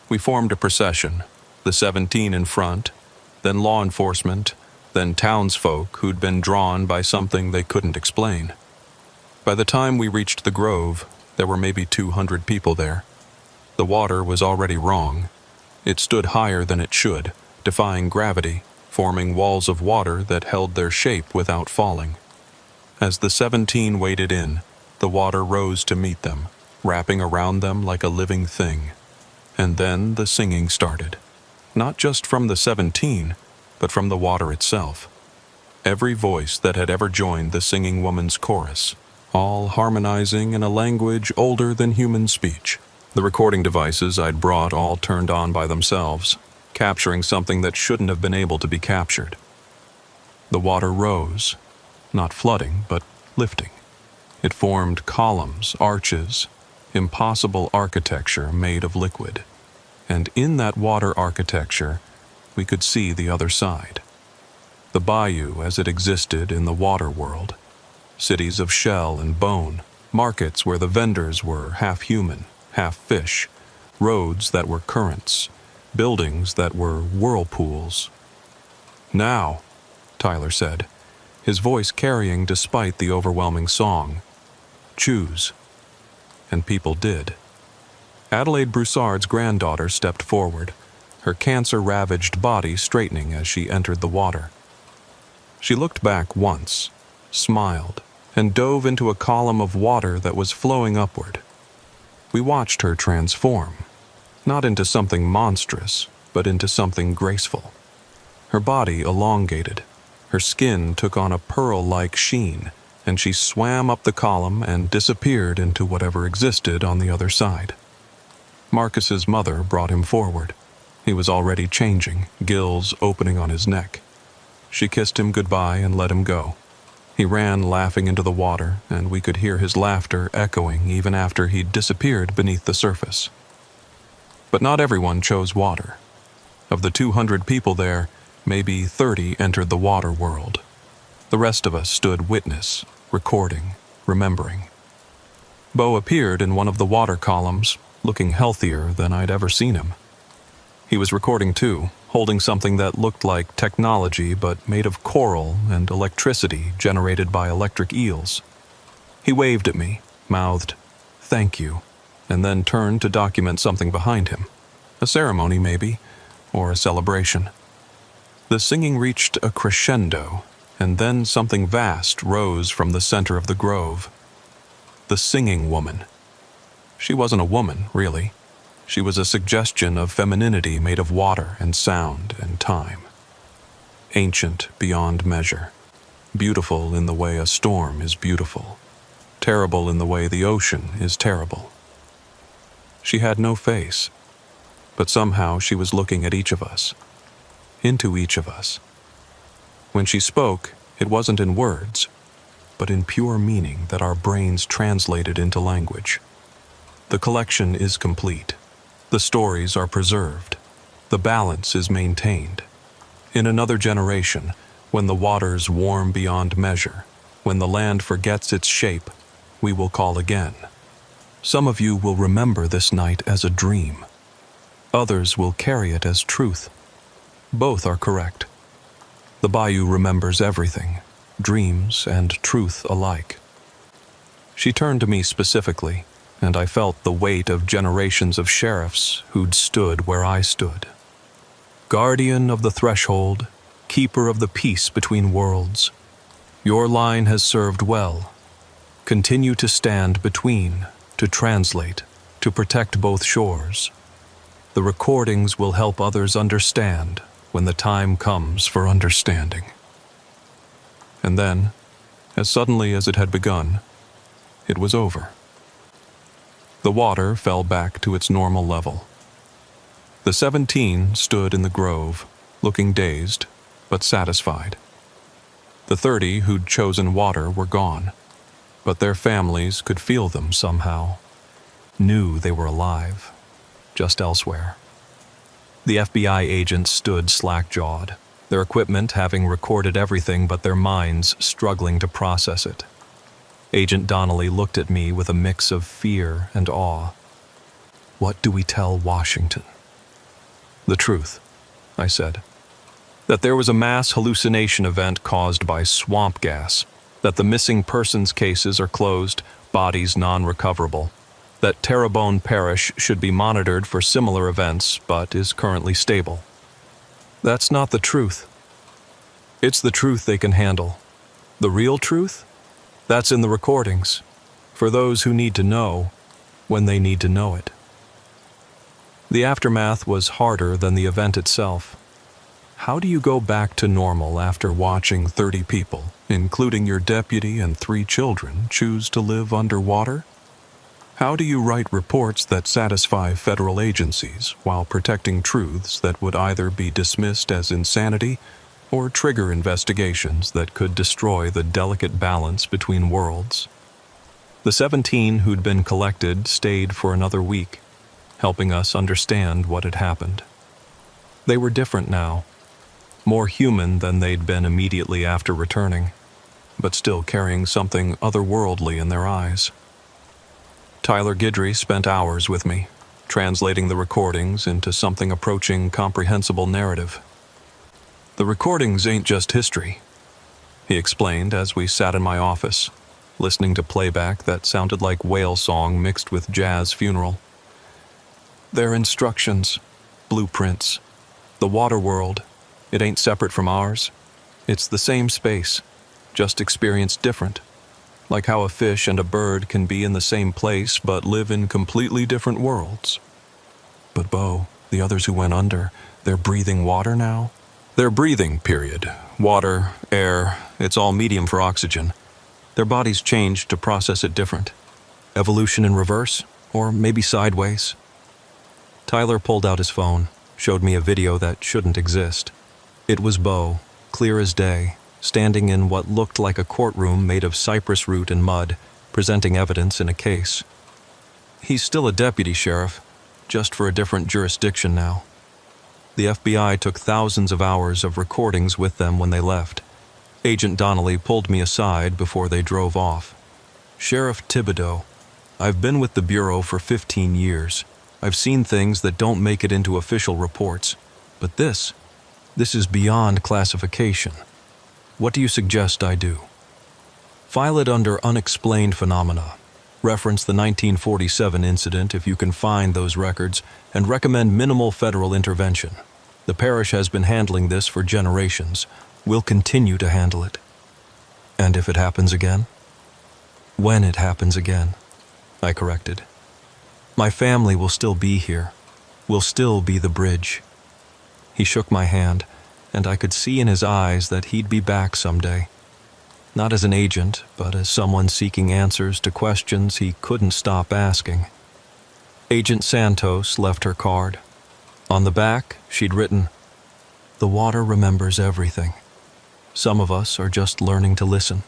We formed a procession, the 17 in front, then law enforcement, then townsfolk who'd been drawn by something they couldn't explain. By the time we reached the grove, there were maybe 200 people there. The water was already wrong. It stood higher than it should, defying gravity, forming walls of water that held their shape without falling. As the 17 waded in, the water rose to meet them, wrapping around them like a living thing. And then the singing started. Not just from the 17, but from the water itself. Every voice that had ever joined the singing woman's chorus, all harmonizing in a language older than human speech. The recording devices I'd brought all turned on by themselves, capturing something that shouldn't have been able to be captured. The water rose, not flooding, but lifting. It formed columns, arches, impossible architecture made of liquid. And in that water architecture, we could see the other side. The bayou as it existed in the water world. Cities of shell and bone, markets where the vendors were half human, half fish, roads that were currents, buildings that were whirlpools. "Now," Tyler said, his voice carrying despite the overwhelming song, "choose." And people did. Adelaide Broussard's granddaughter stepped forward, her cancer-ravaged body straightening as she entered the water. She looked back once, smiled, and dove into a column of water that was flowing upward. We watched her transform, not into something monstrous, but into something graceful. Her body elongated, her skin took on a pearl-like sheen, and she swam up the column and disappeared into whatever existed on the other side. Marcus's mother brought him forward. He was already changing, gills opening on his neck. She kissed him goodbye and let him go. He ran laughing into the water, and we could hear his laughter echoing even after he'd disappeared beneath the surface. But not everyone chose water. Of the 200 people there, maybe 30 entered the water world. The rest of us stood witness, recording, remembering. Beau appeared in one of the water columns, looking healthier than I'd ever seen him. He was recording too, holding something that looked like technology but made of coral and electricity generated by electric eels. He waved at me, mouthed, "Thank you," and then turned to document something behind him. A ceremony, maybe, or a celebration. The singing reached a crescendo, and then something vast rose from the center of the grove. The singing woman. She wasn't a woman, really. She was a suggestion of femininity made of water and sound and time. Ancient beyond measure. Beautiful in the way a storm is beautiful. Terrible in the way the ocean is terrible. She had no face, but somehow she was looking at each of us. Into each of us. When she spoke, it wasn't in words, but in pure meaning that our brains translated into language. The collection is complete. The stories are preserved. The balance is maintained. In another generation, when the waters warm beyond measure, when the land forgets its shape, we will call again. Some of you will remember this night as a dream. Others will carry it as truth. Both are correct. The bayou remembers everything, dreams and truth alike. She turned to me specifically, and I felt the weight of generations of sheriffs who'd stood where I stood. Guardian of the threshold, keeper of the peace between worlds, your line has served well. Continue to stand between, to translate, to protect both shores. The recordings will help others understand when the time comes for understanding. And then, as suddenly as it had begun, it was over. The water fell back to its normal level. The 17 stood in the grove, looking dazed, but satisfied. The 30 who'd chosen water were gone, but their families could feel them somehow, knew they were alive, just elsewhere. The FBI agents stood slack-jawed, their equipment having recorded everything but their minds struggling to process it. Agent Donnelly looked at me with a mix of fear and awe. What do we tell Washington? The truth, I said. That there was a mass hallucination event caused by swamp gas, that the missing persons cases are closed, bodies non-recoverable, that Terrebonne Parish should be monitored for similar events but is currently stable. That's not the truth. It's the truth they can handle. The real truth? That's in the recordings, for those who need to know when they need to know it. The aftermath was harder than the event itself. How do you go back to normal after watching 30 people, including your deputy and 3 children, choose to live underwater? How do you write reports that satisfy federal agencies while protecting truths that would either be dismissed as insanity or trigger investigations that could destroy the delicate balance between worlds? The 17 who'd been collected stayed for another week, helping us understand what had happened. They were different now, more human than they'd been immediately after returning, but still carrying something otherworldly in their eyes. Tyler Guidry spent hours with me, translating the recordings into something approaching comprehensible narrative. The recordings ain't just history, he explained as we sat in my office, listening to playback that sounded like whale song mixed with jazz funeral. They're instructions, blueprints. The water world, it ain't separate from ours. It's the same space, just experienced different. Like how a fish and a bird can be in the same place but live in completely different worlds. But Bo, the others who went under, they're breathing water now? They're breathing, period. Water, air, it's all medium for oxygen. Their bodies changed to process it different. Evolution in reverse, or maybe sideways. Tyler pulled out his phone, showed me a video that shouldn't exist. It was Bo, clear as day, standing in what looked like a courtroom made of cypress root and mud, presenting evidence in a case. He's still a deputy sheriff, just for a different jurisdiction now. The FBI took thousands of hours of recordings with them when they left. Agent Donnelly pulled me aside before they drove off. Sheriff Thibodeau, I've been with the Bureau for 15 years. I've seen things that don't make it into official reports. But this is beyond classification. What do you suggest I do? File it under unexplained phenomena. Reference the 1947 incident if you can find those records, and recommend minimal federal intervention. The parish has been handling this for generations. We'll continue to handle it. And if it happens again? When it happens again, I corrected. My family will still be here. We'll still be the bridge. He shook my hand, and I could see in his eyes that he'd be back someday. Not as an agent, but as someone seeking answers to questions he couldn't stop asking. Agent Santos left her card. On the back, she'd written, "The water remembers everything. Some of us are just learning to listen."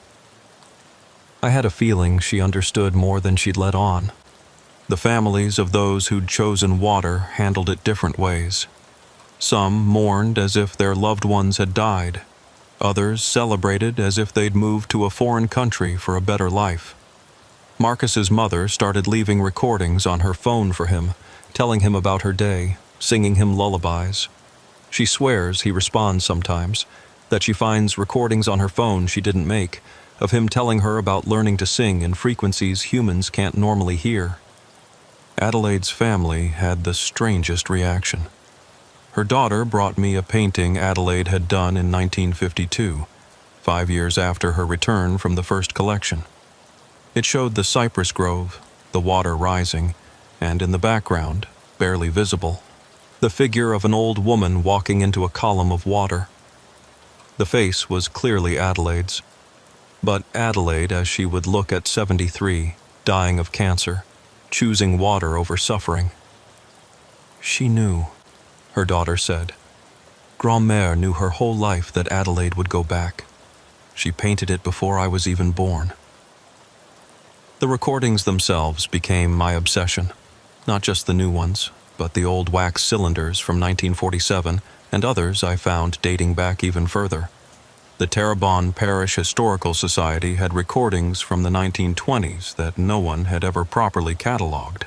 I had a feeling she understood more than she'd let on. The families of those who'd chosen water handled it different ways. Some mourned as if their loved ones had died. Others celebrated as if they'd moved to a foreign country for a better life. Marcus's mother started leaving recordings on her phone for him, telling him about her day, singing him lullabies. She swears he responds sometimes, that she finds recordings on her phone she didn't make, of him telling her about learning to sing in frequencies humans can't normally hear. Adelaide's family had the strangest reaction. Her daughter brought me a painting Adelaide had done in 1952, 5 years after her return from the first collection. It showed the cypress grove, the water rising, and in the background, barely visible, the figure of an old woman walking into a column of water. The face was clearly Adelaide's, but Adelaide as she would look at 73, dying of cancer, choosing water over suffering. She knew, her daughter said. Grand-mère knew her whole life that Adelaide would go back. She painted it before I was even born. The recordings themselves became my obsession, not just the new ones, but the old wax cylinders from 1947 and others I found dating back even further. The Terrebonne Parish Historical Society had recordings from the 1920s that no one had ever properly cataloged.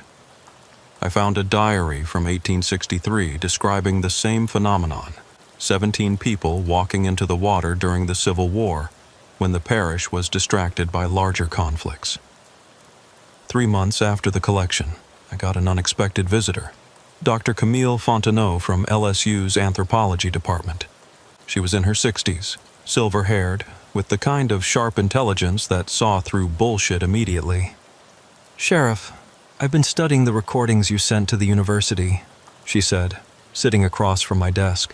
I found a diary from 1863 describing the same phenomenon, 17 people walking into the water during the Civil War, when the parish was distracted by larger conflicts. 3 months after the collection, I got an unexpected visitor, Dr. Camille Fontenot from LSU's anthropology department. She was in her 60s, silver-haired, with the kind of sharp intelligence that saw through bullshit immediately. "Sheriff, I've been studying the recordings you sent to the university," she said, sitting across from my desk.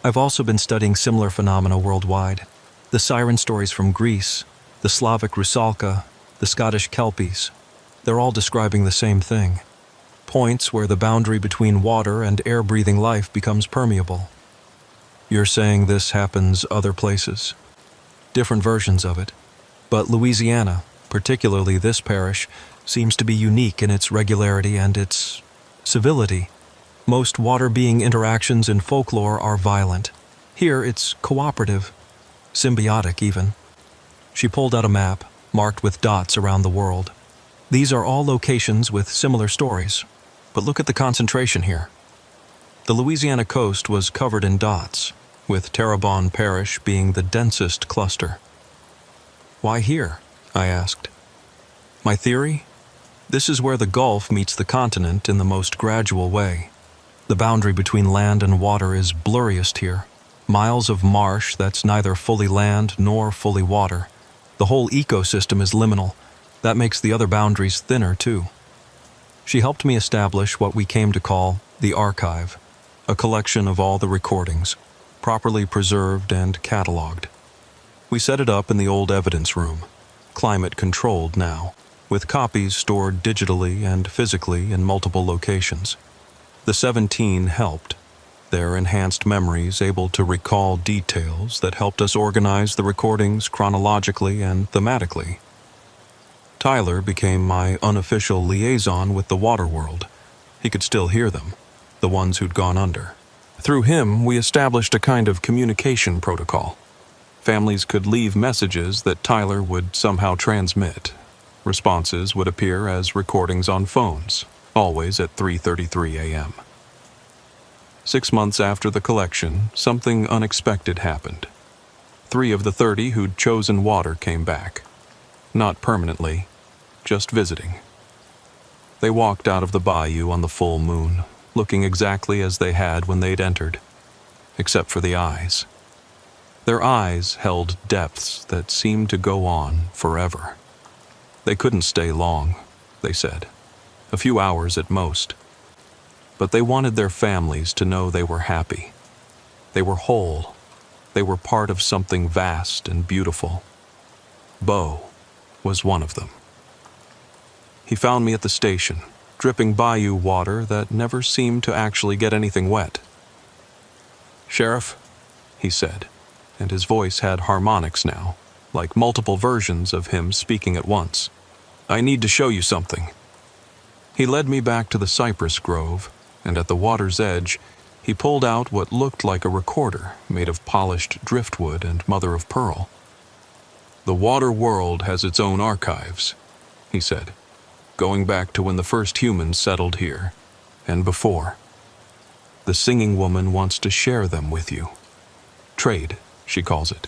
"I've also been studying similar phenomena worldwide. The siren stories from Greece, the Slavic Rusalka, the Scottish Kelpies. They're all describing the same thing. Points where the boundary between water and air-breathing life becomes permeable. You're saying this happens other places? Different versions of it. But Louisiana, particularly this parish, seems to be unique in its regularity and its civility. Most water-being interactions in folklore are violent. Here it's cooperative, symbiotic even." She pulled out a map, marked with dots around the world. "These are all locations with similar stories. But look at the concentration here." The Louisiana coast was covered in dots, with Terrebonne Parish being the densest cluster. "Why here?" I asked. "My theory? This is where the Gulf meets the continent in the most gradual way. The boundary between land and water is blurriest here. Miles of marsh that's neither fully land nor fully water. The whole ecosystem is liminal. That makes the other boundaries thinner, too." She helped me establish what we came to call the archive, a collection of all the recordings, properly preserved and cataloged. We set it up in the old evidence room, climate-controlled now, with copies stored digitally and physically in multiple locations. The 17 helped, their enhanced memories able to recall details that helped us organize the recordings chronologically and thematically. Tyler became my unofficial liaison with the water world. He could still hear them, the ones who'd gone under. Through him, we established a kind of communication protocol. Families could leave messages that Tyler would somehow transmit. Responses would appear as recordings on phones, always at 3:33 a.m. 6 months after the collection, something unexpected happened. 3 of the 30 who'd chosen water came back. Not permanently, just visiting. They walked out of the bayou on the full moon, looking exactly as they had when they'd entered, except for the eyes. Their eyes held depths that seemed to go on forever. They couldn't stay long, they said. A few hours at most. But they wanted their families to know they were happy. They were whole. They were part of something vast and beautiful. Bo was one of them. He found me at the station, dripping bayou water that never seemed to actually get anything wet. "Sheriff," he said, and his voice had harmonics now, like multiple versions of him speaking at once. "I need to show you something." He led me back to the cypress grove, and at the water's edge, he pulled out what looked like a recorder made of polished driftwood and mother-of-pearl. "The water world has its own archives," he said, "going back to when the first humans settled here, and before. The singing woman wants to share them with you. Trade, she calls it.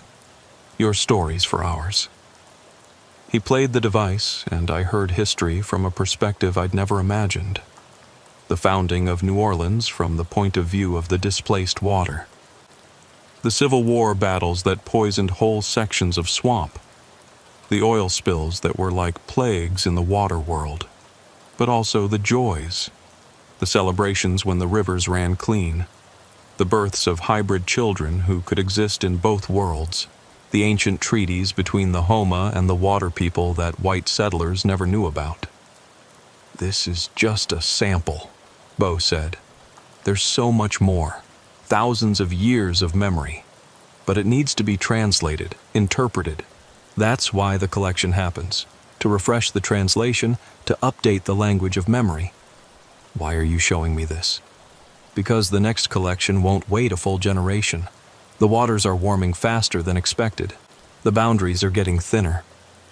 Your stories for ours." He played the device, and I heard history from a perspective I'd never imagined. The founding of New Orleans from the point of view of the displaced water. The Civil War battles that poisoned whole sections of swamp. The oil spills that were like plagues in the water world. But also the joys. The celebrations when the rivers ran clean. The births of hybrid children who could exist in both worlds. The ancient treaties between the Homa and the water people that white settlers never knew about. "This is just a sample," Bo said. "There's so much more, thousands of years of memory. But it needs to be translated, interpreted. That's why the collection happens, to refresh the translation, to update the language of memory." "Why are you showing me this?" "Because the next collection won't wait a full generation. The waters are warming faster than expected. The boundaries are getting thinner.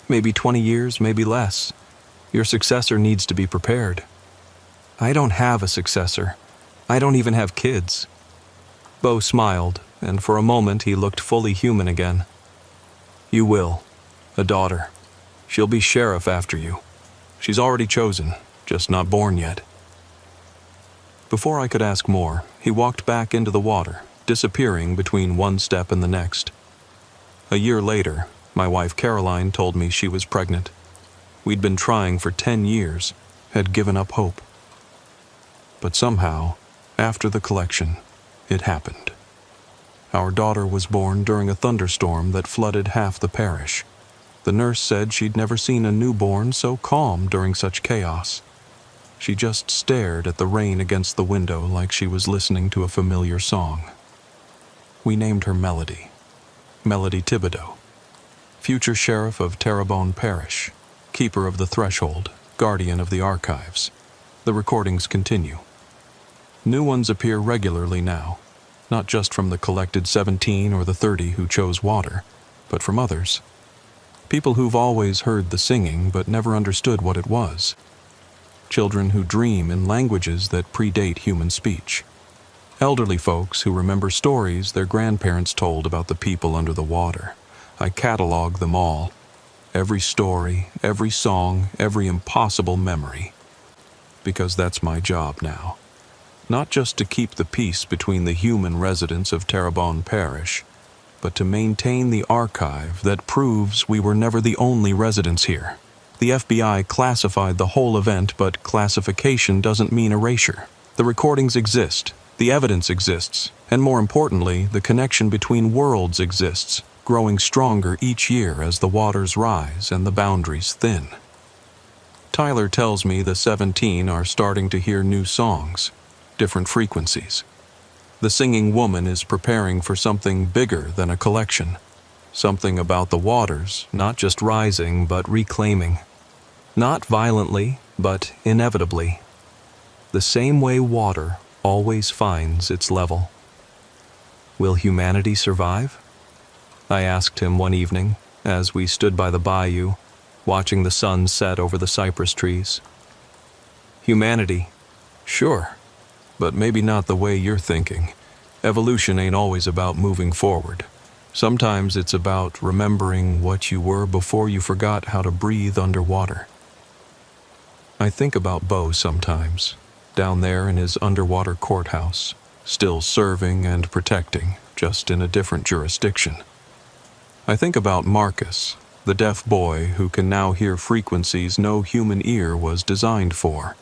Maybe 20 years, maybe less. Your successor needs to be prepared." "I don't have a successor. I don't even have kids." Bo smiled, and for a moment he looked fully human again. "You will. A daughter. She'll be sheriff after you. She's already chosen, just not born yet." Before I could ask more, he walked back into the water, disappearing between one step and the next. A year later, my wife Caroline told me she was pregnant. We'd been trying for 10 years, had given up hope. But somehow, after the collection, it happened. Our daughter was born during a thunderstorm that flooded half the parish. The nurse said she'd never seen a newborn so calm during such chaos. She just stared at the rain against the window like she was listening to a familiar song. We named her Melody. Melody Thibodeau, future sheriff of Terrebonne Parish, keeper of the threshold, guardian of the archives. The recordings continue. New ones appear regularly now, not just from the collected 17 or the 30 who chose water, but from others. People who've always heard the singing but never understood what it was. Children who dream in languages that predate human speech. Elderly folks who remember stories their grandparents told about the people under the water. I catalog them all. Every story, every song, every impossible memory. Because that's my job now. Not just to keep the peace between the human residents of Terrebonne Parish, but to maintain the archive that proves we were never the only residents here. The FBI classified the whole event, but classification doesn't mean erasure. The recordings exist, the evidence exists, and more importantly, the connection between worlds exists, growing stronger each year as the waters rise and the boundaries thin. Tyler tells me the 17 are starting to hear new songs, different frequencies. The singing woman is preparing for something bigger than a collection, something about the waters, not just rising but reclaiming. Not violently, but inevitably. The same way water always finds its level. Will humanity survive? I asked him one evening as we stood by the bayou, watching the sun set over the cypress trees. Humanity, sure, but maybe not the way you're thinking. Evolution ain't always about moving forward. Sometimes it's about remembering what you were before you forgot how to breathe underwater. I think about Bo sometimes, down there in his underwater courthouse, still serving and protecting, just in a different jurisdiction. I think about Marcus, the deaf boy who can now hear frequencies no human ear was designed for.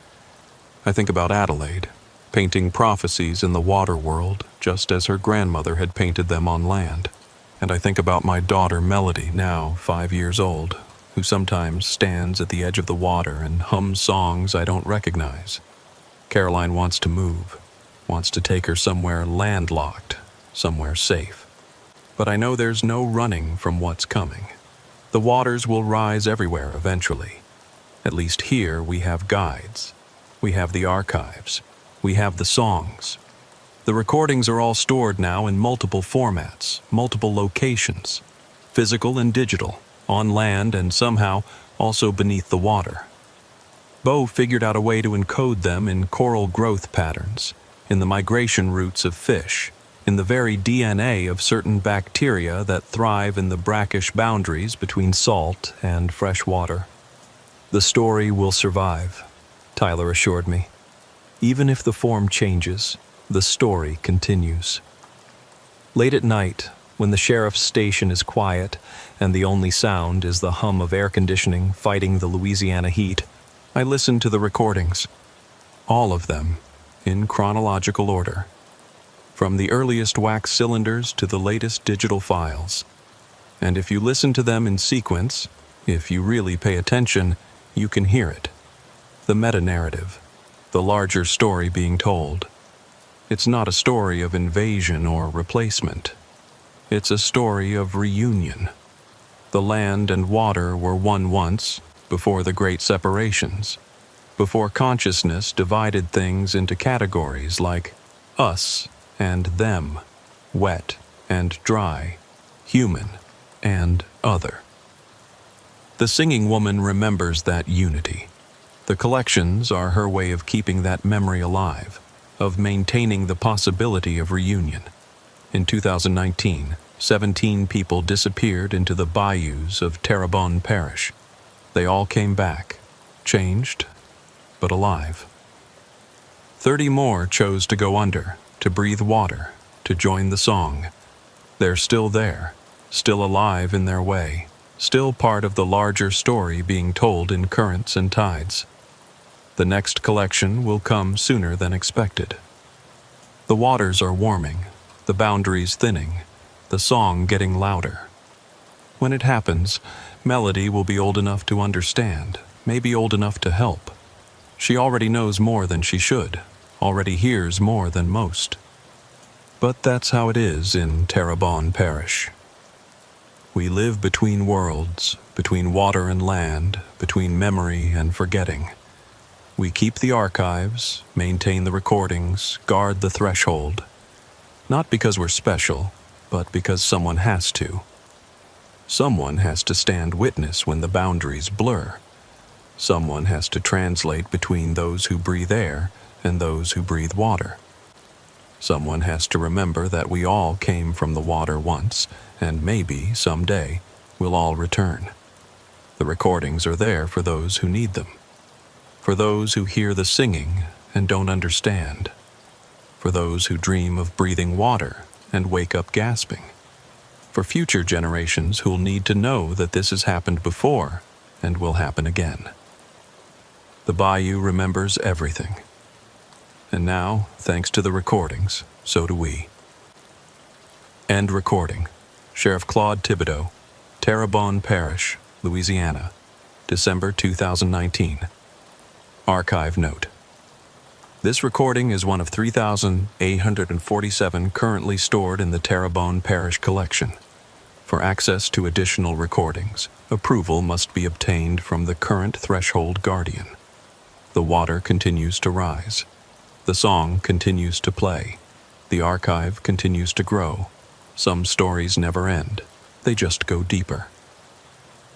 I think about Adelaide, painting prophecies in the water world, just as her grandmother had painted them on land. And I think about my daughter Melody, now 5 years old, who sometimes stands at the edge of the water and hums songs I don't recognize. Caroline wants to move, wants to take her somewhere landlocked, somewhere safe. But I know there's no running from what's coming. The waters will rise everywhere eventually. At least here we have guides. We have the archives. We have the songs. The recordings are all stored now in multiple formats, multiple locations, physical and digital, on land and somehow also beneath the water. Bo figured out a way to encode them in coral growth patterns, in the migration routes of fish, in the very DNA of certain bacteria that thrive in the brackish boundaries between salt and fresh water. The story will survive, Tyler assured me. Even if the form changes, the story continues. Late at night, when the sheriff's station is quiet and the only sound is the hum of air conditioning fighting the Louisiana heat, I listen to the recordings. All of them, in chronological order. From the earliest wax cylinders to the latest digital files. And if you listen to them in sequence, if you really pay attention, you can hear it. The meta-narrative, the larger story being told. It's not a story of invasion or replacement. It's a story of reunion. The land and water were one once, before the great separations, before consciousness divided things into categories like us and them, wet and dry, human and other. The singing woman remembers that unity. The collections are her way of keeping that memory alive, of maintaining the possibility of reunion. In 2019, 17 people disappeared into the bayous of Terrebonne Parish. They all came back, changed, but alive. 30 more chose to go under, to breathe water, to join the song. They're still there, still alive in their way, still part of the larger story being told in currents and tides. The next collection will come sooner than expected. The waters are warming, the boundaries thinning, the song getting louder. When it happens, Melody will be old enough to understand, maybe old enough to help. She already knows more than she should, already hears more than most. But that's how it is in Terrebonne Parish. We live between worlds, between water and land, between memory and forgetting. We keep the archives, maintain the recordings, guard the threshold. Not because we're special, but because someone has to. Someone has to stand witness when the boundaries blur. Someone has to translate between those who breathe air and those who breathe water. Someone has to remember that we all came from the water once, and maybe, someday, we'll all return. The recordings are there for those who need them. For those who hear the singing and don't understand. For those who dream of breathing water and wake up gasping. For future generations who'll need to know that this has happened before and will happen again. The bayou remembers everything. And now, thanks to the recordings, so do we. End recording. Sheriff Claude Thibodeau, Terrebonne Parish, Louisiana, December 2019. Archive note. This recording is one of 3,847 currently stored in the Terrebonne Parish collection. For access to additional recordings, approval must be obtained from the current threshold guardian. The water continues to rise. The song continues to play. The archive continues to grow. Some stories never end. They just go deeper.